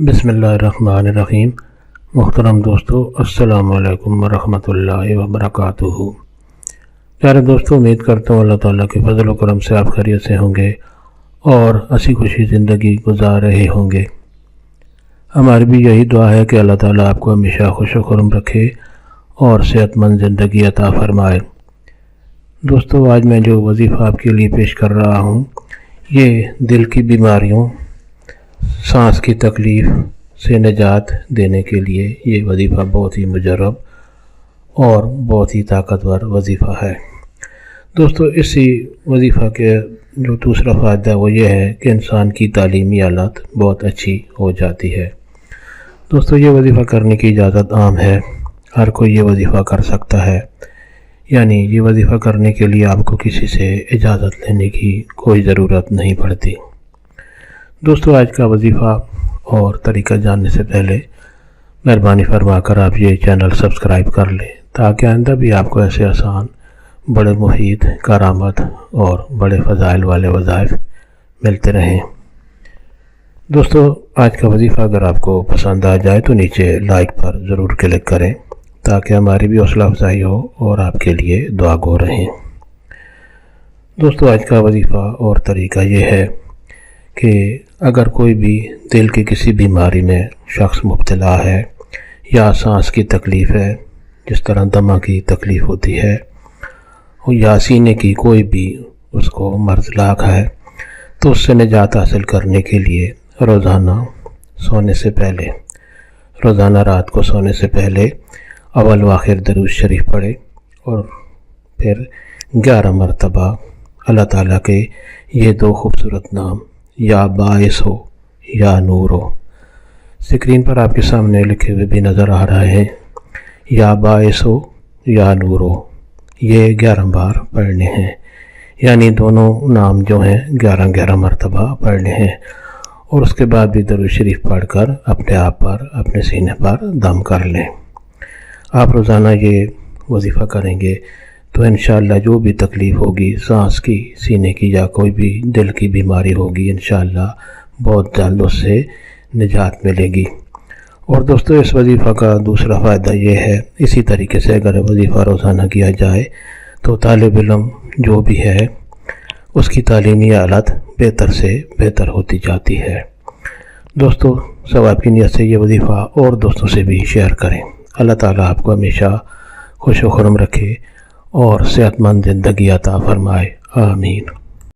बिस्मिल्लाहिर्रहमानिर्रहीम। मुहतरम दोस्तों, अस्सलाम वालेकुम वरहमतुल्लाहि वबरकातुहू। प्यारे दोस्तों, उम्मीद करता हूँ अल्लाह ताला के फजल व करम से आप खैरियत से होंगे और हंसी खुशी ज़िंदगी गुजार रहे होंगे। हमारी भी यही दुआ है कि अल्लाह ताला आपको हमेशा खुश व खुर्म रखे और सेहतमंद ज़िंदगी अता फरमाए। दोस्तों, आज मैं जो वजीफ़ा आपके लिए पेश कर रहा हूँ, ये दिल की बीमारियों, सांस की तकलीफ़ से निजात देने के लिए ये वजीफ़ा बहुत ही मुजर्रब और बहुत ही ताकतवर वजीफ़ा है। दोस्तों, इसी वजीफ़ा के जो दूसरा फ़ायदा वो ये है कि इंसान की तालीमी हालत बहुत अच्छी हो जाती है। दोस्तों, ये वजीफ़ा करने की इजाज़त आम है, हर कोई ये वजीफ़ा कर सकता है। यानी ये वजीफ़ा करने के लिए आपको किसी से इजाज़त लेने की कोई ज़रूरत नहीं पड़ती। दोस्तों, आज का वजीफ़ा और तरीका जानने से पहले मेहरबानी फरमाकर आप ये चैनल सब्सक्राइब कर लें ताकि आइंदा भी आपको ऐसे आसान, बड़े मुफीद, करामत और बड़े फ़ज़ाइल वाले वज़ाइफ मिलते रहें। दोस्तों, आज का वजीफ़ा अगर आपको पसंद आ जाए तो नीचे लाइक पर ज़रूर क्लिक करें ताकि हमारी भी हौसला अफजाई हो और आपके लिए दुआ गो रहें। दोस्तों, आज का वजीफ़ा और तरीका ये है कि अगर कोई भी दिल की किसी बीमारी में शख्स मुब्तला है या सांस की तकलीफ़ है, जिस तरह दमा की तकलीफ़ होती है, या सीने की कोई भी उसको मर्ज़ लाक है, तो उससे निजात हासिल करने के लिए रोज़ाना रात को सोने से पहले अव्वल व आखिर दरूद शरीफ पढ़े और फिर 11 मरतबा अल्लाह ताला के ये दो खूबसूरत नाम या बाइस हो या नूर हो, स्क्रीन पर आपके सामने लिखे हुए भी नज़र आ रहे हैं, या बाइस हो या नूर हो, ये 11 बार पढ़ने हैं। यानी दोनों नाम जो हैं 11 मरतबा पढ़ने हैं और उसके बाद भी दरूद शरीफ पढ़कर अपने आप पर, अपने सीने पर दम कर लें। आप रोज़ाना ये वजीफ़ा करेंगे तो इंशाअल्लाह जो भी तकलीफ़ होगी, सांस की, सीने की या कोई भी दिल की बीमारी होगी, इंशाअल्लाह बहुत जल्द उससे निजात मिलेगी। और दोस्तों, इस वजीफ़ा का दूसरा फ़ायदा ये है, इसी तरीके से अगर वजीफ़ा रोज़ाना किया जाए तो तालिब इल्म जो भी है उसकी तालीमी हालत बेहतर से बेहतर होती जाती है। दोस्तों, सवाब की नीयत से ये वजीफ़ा और दोस्तों से भी शेयर करें। अल्लाह ताला आपको हमेशा खुश व खुर्म रखे और सेहतमंद ज़िंदगी अता फरमाए। आमीन।